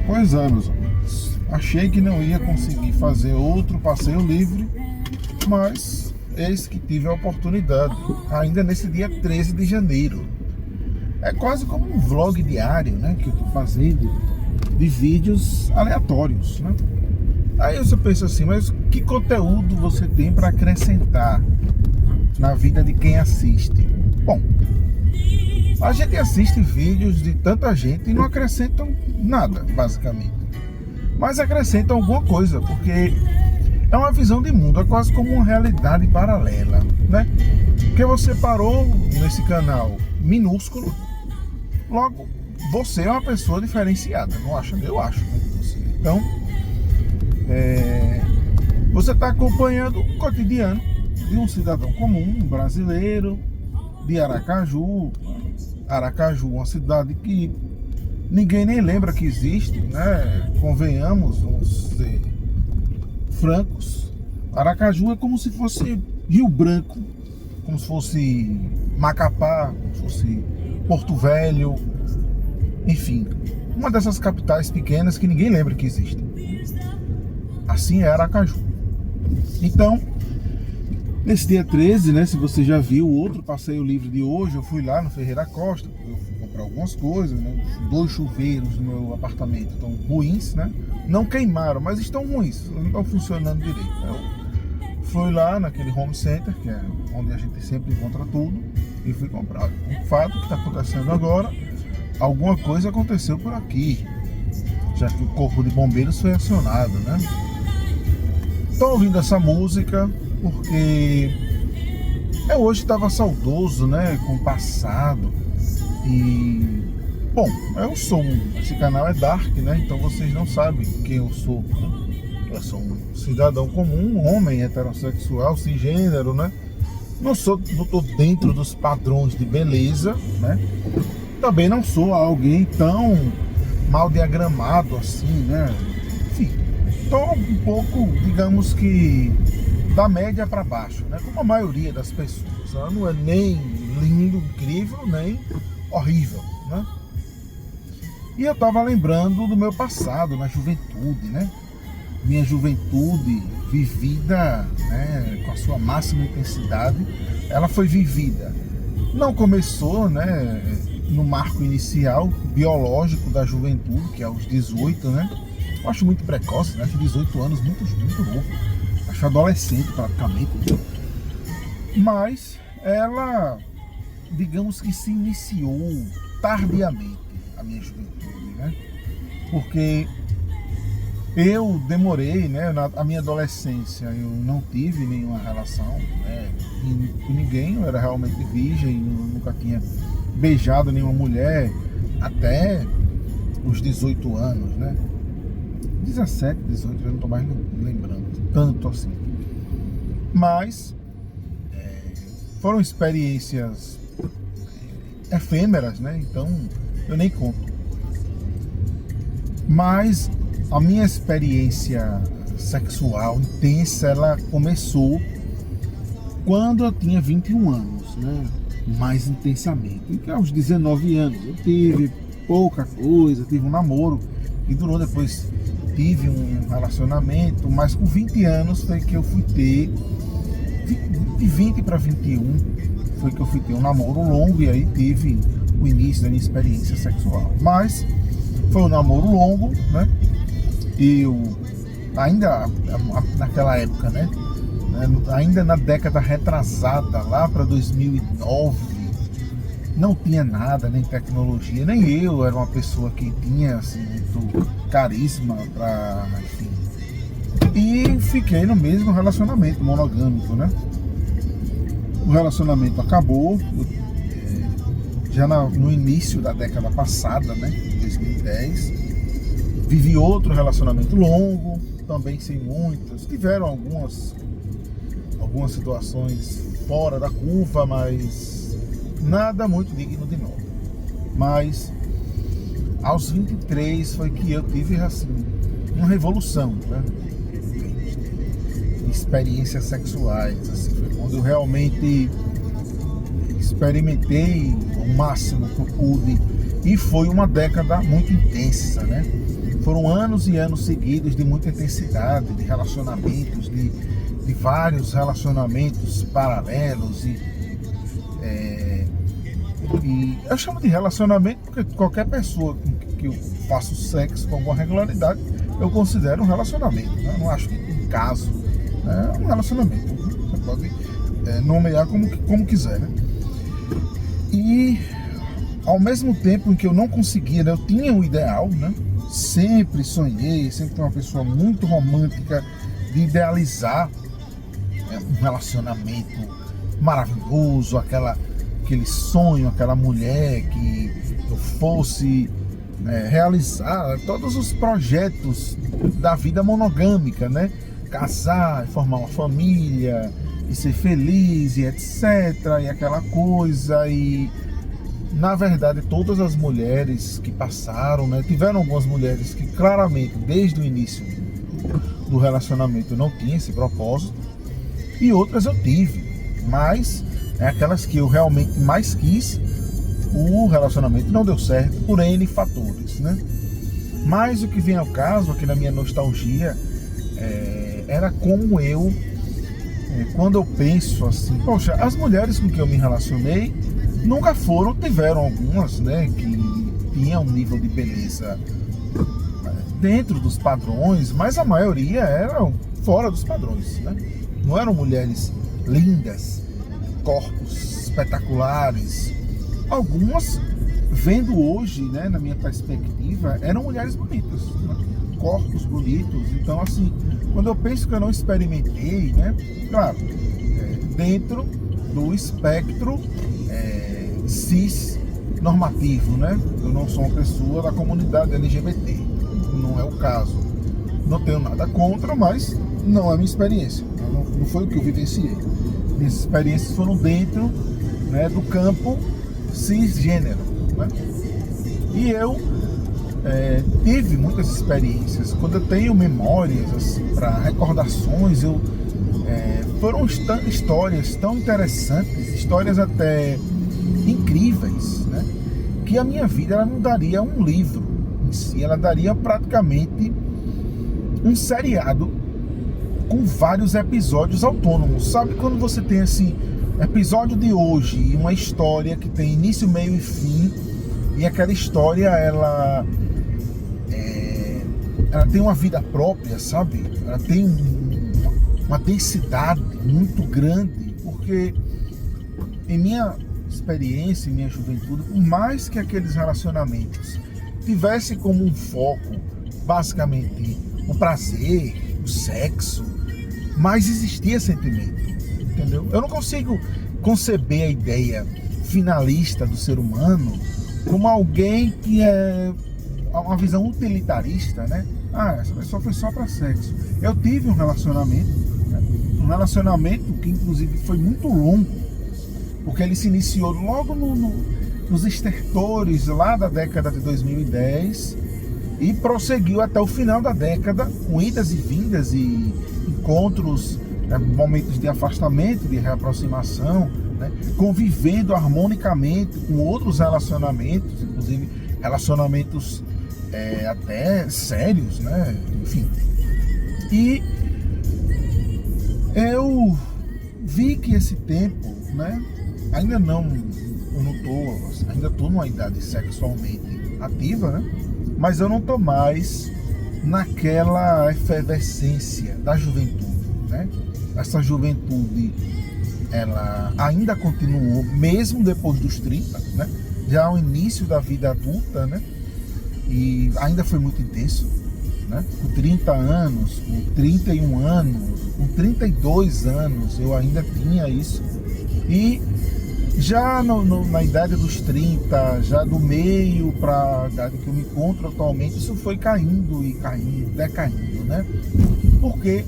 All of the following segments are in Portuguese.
Pois é, meus amigos. Achei que não ia conseguir fazer outro passeio livre, mas eis que tive a oportunidade, ainda nesse dia 13 de janeiro. É quase como um vlog diário, né, que eu tô fazendo, de vídeos aleatórios, né? Aí você pensa assim, mas que conteúdo você tem para acrescentar na vida de quem assiste? Bom, a gente assiste vídeos de tanta gente e não acrescentam nada, basicamente. Mas acrescentam alguma coisa, porque é uma visão de mundo, é quase como uma realidade paralela, né? Porque você parou nesse canal minúsculo, logo você é uma pessoa diferenciada, não acha? Eu acho, né? Então, você está acompanhando o cotidiano de um cidadão comum, um brasileiro, de Aracaju. Aracaju, uma cidade que ninguém nem lembra que existe, né? Convenhamos, vamos ser francos. Aracaju é como se fosse Rio Branco, como se fosse Macapá, como se fosse Porto Velho, enfim, uma dessas capitais pequenas que ninguém lembra que existem. Assim é Aracaju. Então, nesse dia 13, né, se você já viu o outro passeio livre de hoje, eu fui lá no Ferreira Costa, eu fui comprar algumas coisas, né? 2 chuveiros no meu apartamento estão ruins, né? Não queimaram, mas estão ruins, não estão funcionando direito. Eu fui lá naquele home center, que é onde a gente sempre encontra tudo, e fui comprar. O fato que está acontecendo agora, alguma coisa aconteceu por aqui, já que o corpo de bombeiros foi acionado, né? Estou ouvindo essa música porque eu hoje estava saudoso, né, com o passado. E, bom, esse canal é Dark, né, então vocês não sabem quem eu sou, né? Eu sou um cidadão comum, um homem heterossexual, cisgênero, né? Não estou dentro dos padrões de beleza, né? Também não sou alguém tão mal diagramado assim, né? Enfim, estou um pouco, digamos que, da média para baixo, né? Como a maioria das pessoas. Ela não é nem lindo, incrível, nem horrível, né? E eu estava lembrando do meu passado, na juventude, né? Minha juventude vivida, né, com a sua máxima intensidade, ela foi vivida. Não começou, né, no marco inicial biológico da juventude, que é aos 18, né? Eu acho muito precoce, né? Acho 18 anos muito novo. Acho adolescente praticamente. Mas ela, digamos que se iniciou tardiamente a minha juventude, né? Porque eu demorei, né? A minha adolescência eu não tive nenhuma relação, né, com ninguém. Eu era realmente virgem, nunca tinha beijado nenhuma mulher até os 18 anos, né? 17, 18, eu não estou mais lembrando tanto assim. Mas foram experiências efêmeras, né? Então eu nem conto. Mas a minha experiência sexual intensa, ela começou quando eu tinha 21 anos, né? Mais intensamente. E aos 19 anos eu tive pouca coisa, tive um namoro e durou. Depois tive um relacionamento, mas com 20 anos foi que eu fui ter, de 20 para 21 foi que eu fui ter um namoro longo, e aí tive o início da minha experiência sexual. Mas foi um namoro longo, né? Eu ainda naquela época, né? Ainda na década retrasada, lá para 2009, não tinha nada, nem tecnologia, nem eu era uma pessoa que tinha assim, muito carisma para, enfim. E fiquei no mesmo relacionamento monogâmico, né? O relacionamento acabou já no início da década passada, né? 2010. Vivi outro relacionamento longo, também sem muitas. Tiveram algumas situações fora da curva, mas nada muito digno de nota. Mas aos 23 foi que eu tive assim uma revolução, né? Experiências sexuais, assim, foi quando eu realmente experimentei o máximo que eu pude E foi uma década muito intensa, né? Foram anos e anos seguidos de muita intensidade, de relacionamentos, de vários relacionamentos paralelos. E eu chamo de relacionamento porque qualquer pessoa com que eu faço sexo com alguma regularidade, eu considero um relacionamento, né? Eu não acho que um caso é um relacionamento. Você pode nomear como quiser, né? E ao mesmo tempo em que eu não conseguia, né, eu tinha um ideal, né? Sempre sonhei, sempre fui uma pessoa muito romântica de idealizar um relacionamento maravilhoso, aquele sonho, aquela mulher que eu fosse realizar todos os projetos da vida monogâmica, né? Casar, formar uma família, e ser feliz, e etc, e aquela coisa. E na verdade todas as mulheres que passaram, né? Tiveram algumas mulheres que claramente desde o início do relacionamento não tinham esse propósito, e outras eu tive, mas aquelas que eu realmente mais quis, o relacionamento não deu certo por N fatores, né? Mas o que vem ao caso aqui na minha nostalgia era como eu, quando eu penso assim, poxa, as mulheres com que eu me relacionei nunca tiveram algumas, né, que tinham um nível de beleza dentro dos padrões, mas a maioria eram fora dos padrões, né? Não eram mulheres lindas, corpos espetaculares. Algumas, vendo hoje, né, na minha perspectiva, eram mulheres bonitas, né? Corpos bonitos. Então, assim, quando eu penso que eu não experimentei, né, claro, dentro do espectro cis normativo, né? Eu não sou uma pessoa da comunidade LGBT, não é o caso. Não tenho nada contra, mas não é minha experiência. Não foi o que eu vivenciei. Minhas experiências foram dentro, né, do campo cisgênero, né? E eu tive muitas experiências. Quando eu tenho memórias assim, para recordações, foram histórias tão interessantes, histórias até incríveis, né? Que a minha vida ela não daria um livro em si, ela daria praticamente um seriado com vários episódios autônomos. Sabe quando você tem assim, episódio de hoje e uma história que tem início, meio e fim, e aquela história ela tem uma vida própria, sabe? Ela tem uma densidade muito grande, porque em minha experiência, em minha juventude, por mais que aqueles relacionamentos tivessem como um foco basicamente o prazer, o sexo, mas existia sentimento, entendeu? Eu não consigo conceber a ideia finalista do ser humano como alguém que é uma visão utilitarista, né? Ah, essa pessoa foi só para sexo. Eu tive um relacionamento, né? Um relacionamento que inclusive foi muito longo, porque ele se iniciou logo nos estertores lá da década de 2010 e prosseguiu até o final da década, com idas e vindas e encontros, momentos de afastamento, de reaproximação, né? Convivendo harmonicamente com outros relacionamentos, inclusive relacionamentos até sérios, né? Enfim. E eu vi que esse tempo, né? Ainda estou numa idade sexualmente ativa, né? Mas eu não estou mais naquela efervescência da juventude, né? Essa juventude, ela ainda continuou, mesmo depois dos 30, né? Já ao início da vida adulta, né? E ainda foi muito intenso, né? Com 30 anos, com 31 anos, com 32 anos, eu ainda tinha isso. E já na idade dos 30, já do meio para a idade que eu me encontro atualmente, isso foi caindo e caindo, decaindo, né? Porque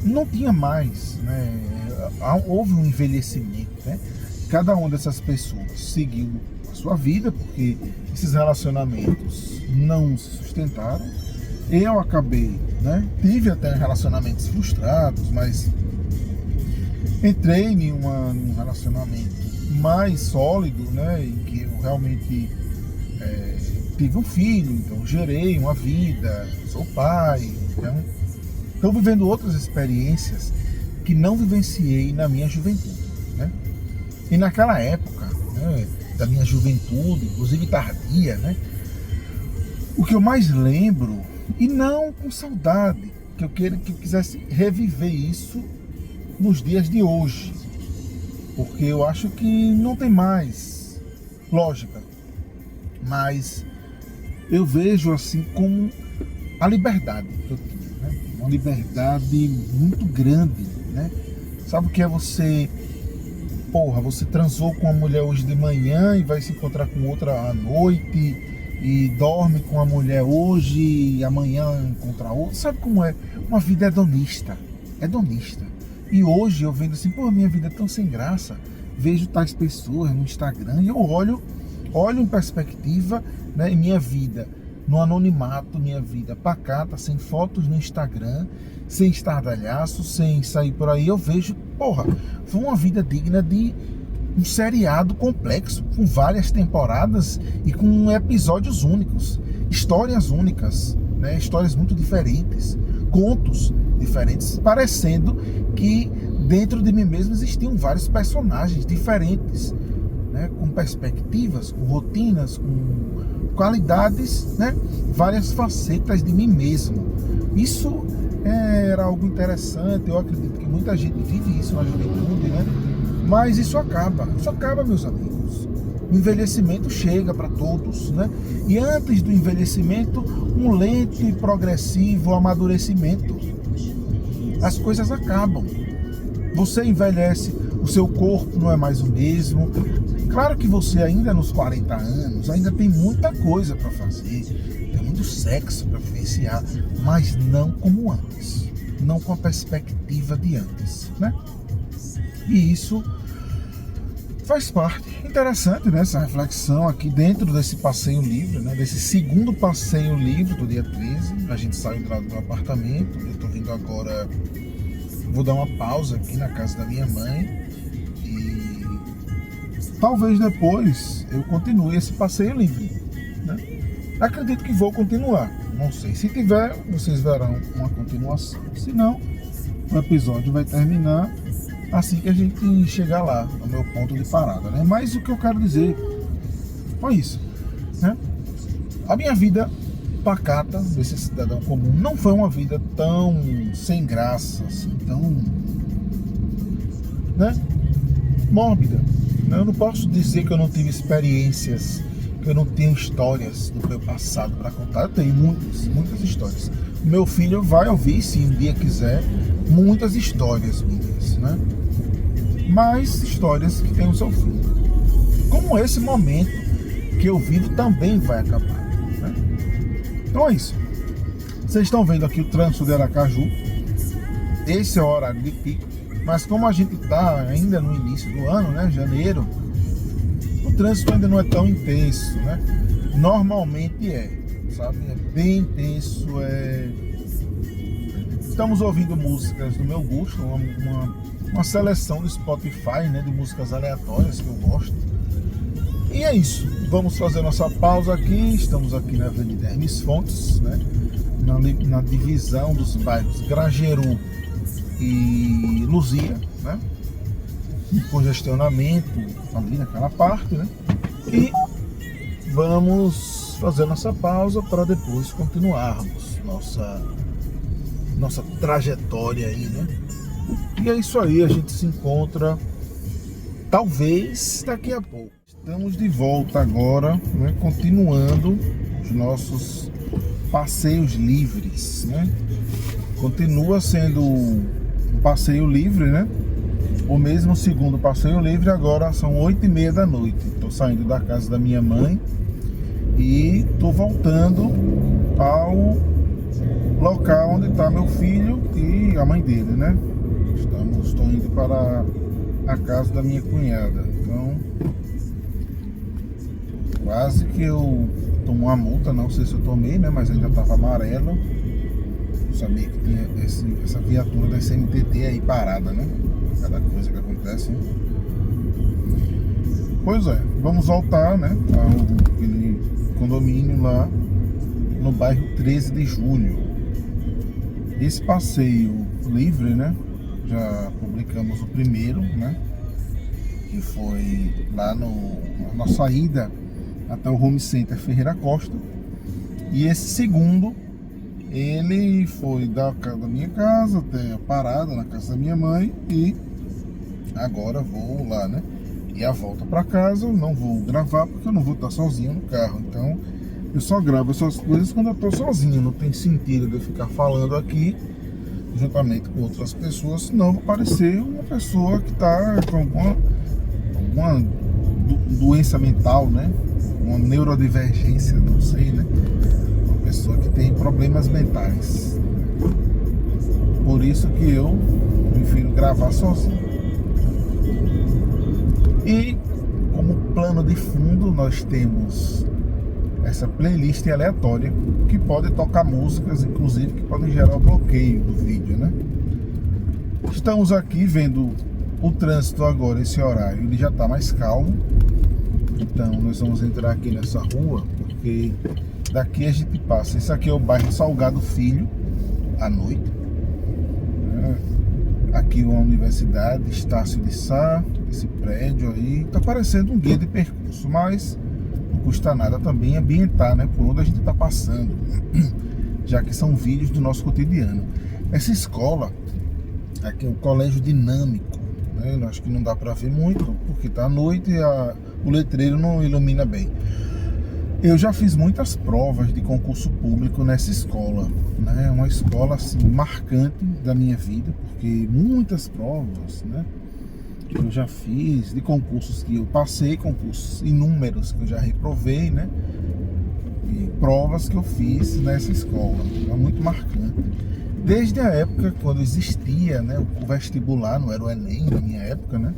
não tinha mais, né? Houve um envelhecimento, né? Cada uma dessas pessoas seguiu a sua vida, porque esses relacionamentos não se sustentaram. Eu acabei, né? Tive até relacionamentos frustrados, mas entrei em um relacionamento mais sólido, né? Em que eu realmente tive um filho, então gerei uma vida, sou pai, então estou vivendo outras experiências que não vivenciei na minha juventude, né? E naquela época, né, da minha juventude, inclusive tardia, né, o que eu mais lembro, e não com saudade, que eu quisesse reviver isso nos dias de hoje, porque eu acho que não tem mais lógica, mas eu vejo assim como a liberdade que eu tinha, né? Uma liberdade muito grande, né? Sabe o que é você transou com uma mulher hoje de manhã e vai se encontrar com outra à noite, e dorme com a mulher hoje e amanhã encontra outra. Sabe como é? Uma vida hedonista. E hoje eu vendo assim, minha vida é tão sem graça. Vejo tais pessoas no Instagram e eu olho em perspectiva, né, em minha vida no anonimato, minha vida pacata, sem fotos no Instagram, sem estardalhaço, sem sair por aí. Eu vejo, foi uma vida digna de um seriado complexo, com várias temporadas e com episódios únicos, histórias únicas, né? Histórias muito diferentes, contos diferentes, parecendo que dentro de mim mesmo existiam vários personagens diferentes, né? Com perspectivas, com rotinas, com qualidades, né? Várias facetas de mim mesmo. Isso era algo interessante. Eu acredito que muita gente vive isso na juventude, né? Mas isso acaba, meus amigos. O envelhecimento chega para todos, né? E antes do envelhecimento, um lento e progressivo amadurecimento. As coisas acabam. Você envelhece, o seu corpo não é mais o mesmo. Claro que você ainda nos 40 anos, ainda tem muita coisa para fazer, tem muito sexo para vivenciar, mas não como antes. Não com a perspectiva de antes, né? E isso faz parte. Interessante, né, essa reflexão aqui dentro desse passeio livre, né, desse segundo passeio livre do dia 13. A gente saiu lá do apartamento. Eu tô vindo agora, vou dar uma pausa aqui na casa da minha mãe e talvez depois eu continue esse passeio livre, né? Acredito que vou continuar, não sei. Se tiver, vocês verão uma continuação. Se não, o episódio vai terminar assim que a gente chegar lá, no meu ponto de parada, né? Mas o que eu quero dizer foi isso, né? A minha vida pacata desse cidadão comum não foi uma vida tão sem graça, assim, tão, né, mórbida. Eu não posso dizer que eu não tive experiências, que eu não tenho histórias do meu passado para contar. Eu tenho muitas histórias. Meu filho vai ouvir, se um dia quiser, muitas histórias minhas, né? Mas histórias que têm o seu fim. Como esse momento que eu vivo também vai acabar, né? Então é isso. Vocês estão vendo aqui o trânsito de Aracaju. Esse é o horário de pico. Mas como a gente está ainda no início do ano, né? Janeiro, o trânsito ainda não é tão intenso, né? Normalmente sabe? É bem intenso. Estamos ouvindo músicas do meu gosto, uma seleção do Spotify, né, de músicas aleatórias que eu gosto. E é isso. Vamos fazer nossa pausa aqui. Estamos aqui na Avenida Hermes Fontes, né, na divisão dos bairros Grajeru e Luzia, né, um congestionamento ali naquela parte, né, e vamos fazer nossa pausa para depois continuarmos nossa trajetória aí, né? E é isso aí, a gente se encontra talvez daqui a pouco. Estamos de volta agora, né, continuando os nossos passeios livres, né? Continua sendo um passeio livre, né? O mesmo segundo passeio livre. Agora são 8h30 da noite. Estou saindo da casa da minha mãe e estou voltando ao local onde está meu filho e a mãe dele, né? Estou indo para a casa da minha cunhada. Então, quase que eu tomo uma multa, não sei se eu tomei, né? Mas ainda estava amarelo. Eu sabia que tinha essa viatura da CMTT aí parada, né? Cada coisa que acontece, né? Pois é, vamos voltar, né? Ao condomínio lá no bairro 13 de Julho. Esse passeio livre, né? Já publicamos o primeiro, né? Que foi lá na nossa ida até o Home Center Ferreira Costa. E esse segundo, ele foi da minha casa até a parada na casa da minha mãe e agora vou lá, né? E a volta para casa eu não vou gravar porque eu não vou estar sozinho no carro. Então eu só gravo essas coisas quando eu estou sozinho. Não tem sentido de eu ficar falando aqui juntamente com outras pessoas, senão eu vou parecer uma pessoa que está com alguma doença mental, né? Uma neurodivergência, não sei, né? Uma pessoa que tem problemas mentais. Por isso que eu prefiro gravar sozinho. E como plano de fundo nós temos essa playlist aleatória que pode tocar músicas, inclusive, que podem gerar o bloqueio do vídeo, né? Estamos aqui vendo o trânsito agora, esse horário, ele já está mais calmo. Então nós vamos entrar aqui nessa rua, porque daqui a gente passa. Esse aqui é o bairro Salgado Filho, à noite. Aqui uma universidade, Estácio de Sá, esse prédio aí. Tá parecendo um guia de percurso, mas não custa nada também ambientar, né? Por onde a gente está passando, já que são vídeos do nosso cotidiano. Essa escola aqui é um colégio dinâmico, né? Eu acho que não dá para ver muito, porque tá à noite e o letreiro não ilumina bem. Eu já fiz muitas provas de concurso público nessa escola, né? É uma escola assim, marcante da minha vida, porque muitas provas, né, que eu já fiz, de concursos que eu passei, concursos inúmeros que eu já reprovei, né? E provas que eu fiz nessa escola, é muito marcante. Desde a época quando existia, né, o vestibular, não era o Enem na minha época, né?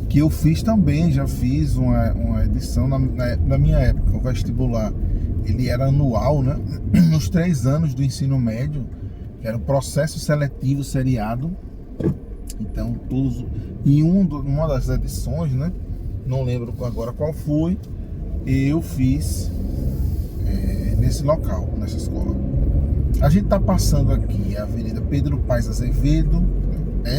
Que eu fiz também, já fiz uma edição na minha época. O vestibular, ele era anual, né? Nos 3 anos do ensino médio, era o processo seletivo seriado. Então, todos, em uma das edições, né? Não lembro agora qual foi, eu fiz nesse local, nessa escola. A gente está passando aqui a Avenida Pedro Paes Azevedo,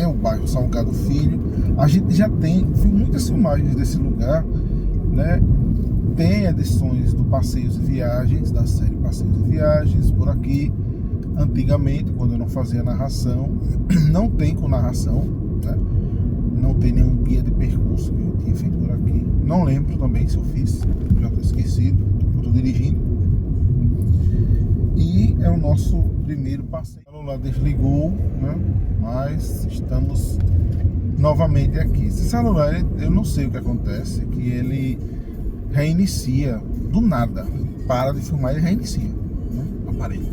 o bairro Salgado Filho. A gente já tem muitas filmagens desse lugar, né? Tem edições do Passeios e Viagens, da série Passeios e Viagens por aqui. Antigamente, quando eu não fazia narração, não tem com narração, né? Não tem nenhum guia de percurso que eu tinha feito por aqui. Não lembro também se eu fiz, já estou esquecido, eu estou dirigindo. E é o nosso primeiro passeio. O celular desligou, né? Mas estamos novamente aqui. Esse celular, eu não sei o que acontece, que ele reinicia do nada. Ele para de filmar e reinicia, né, o aparelho.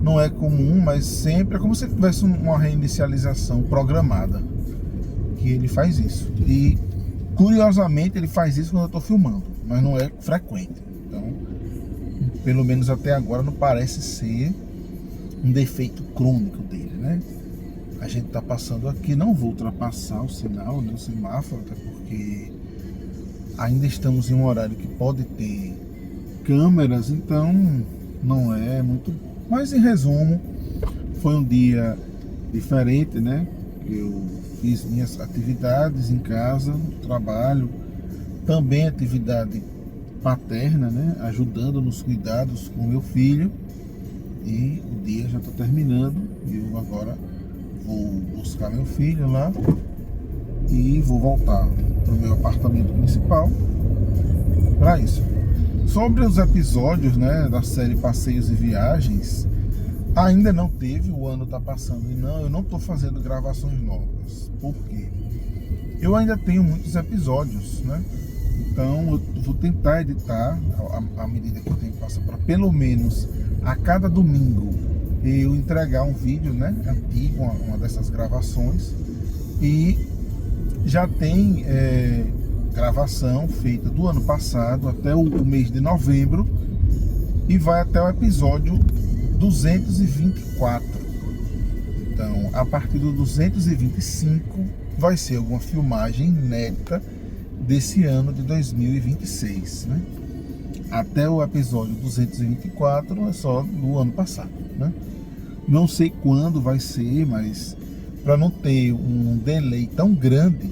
Não é comum, mas sempre é como se tivesse uma reinicialização programada, que ele faz isso. E curiosamente ele faz isso quando eu estou filmando, mas não é frequente. Então, pelo menos até agora não parece ser um defeito crônico dele, né? A gente está passando aqui, não vou ultrapassar o sinal, né, o semáforo, até porque ainda estamos em um horário que pode ter câmeras, então não é muito bom. Mas em resumo, foi um dia diferente, né? Eu fiz minhas atividades em casa, no trabalho, também atividade paterna, né? Ajudando nos cuidados com meu filho. E o dia já está terminando. Eu agora vou buscar meu filho lá e vou voltar para o meu apartamento principal para isso. Sobre os episódios, né, da série Passeios e Viagens, ainda não teve, o ano está passando e eu não estou fazendo gravações novas. Por quê? Eu ainda tenho muitos episódios, né? Então eu vou tentar editar à medida que o tempo passa, para pelo menos a cada domingo eu entregar um vídeo, né, antigo, uma dessas gravações. E já tem gravação feita do ano passado até o mês de novembro e vai até o episódio 224. Então, a partir do 225 vai ser alguma filmagem inédita desse ano de 2026, né? até o episódio 224 é só do ano passado, né? Não sei quando vai ser, mas para não ter um delay tão grande,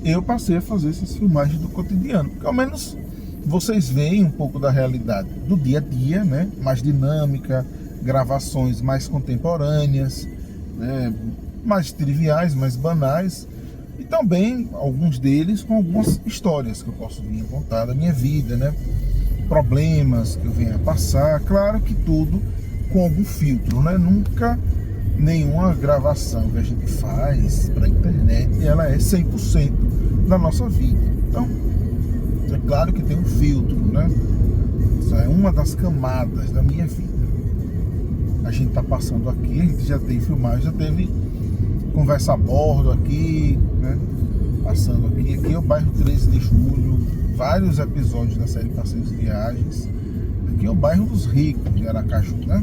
eu passei a fazer essas filmagens do cotidiano, porque ao menos vocês veem um pouco da realidade do dia a dia, né? Mais dinâmica, gravações mais contemporâneas, né? Mais triviais, mais banais, e também alguns deles com algumas histórias que eu posso vir contar da minha vida, né? Problemas que eu venha passar, claro que tudo com algum filtro, né? Nunca nenhuma gravação que a gente faz para a internet ela é 100% da nossa vida. Então, é claro que tem um filtro, né? Isso é uma das camadas da minha vida. A gente está passando aqui, a gente já tem filmagem, já teve conversa a bordo aqui, né? Passando aqui. Aqui é o bairro 13 de Julho, vários episódios da série Passeios e Viagens. Aqui é o bairro dos ricos de Aracaju, né?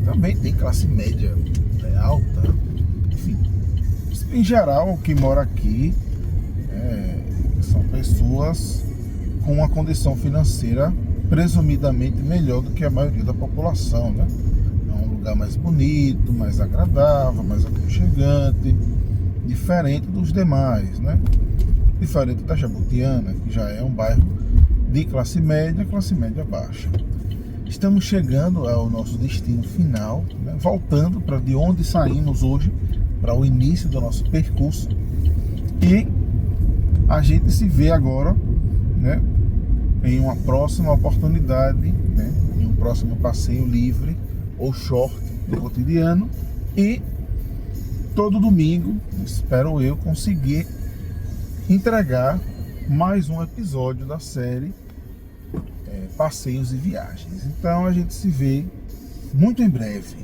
Também tem classe média, né, alta, enfim. Em geral, quem mora aqui são pessoas com uma condição financeira presumidamente melhor do que a maioria da população, né? É um lugar mais bonito, mais agradável, mais aconchegante, diferente dos demais, né? Diferente da Jabutiana, que já é um bairro de classe média baixa. Estamos chegando ao nosso destino final, né? Voltando para de onde saímos hoje, para o início do nosso percurso. E a gente se vê agora, né, em uma próxima oportunidade, né, em um próximo passeio livre ou short do cotidiano. E todo domingo, espero eu conseguir entregar mais um episódio da série Passeios e Viagens. Então a gente se vê muito em breve.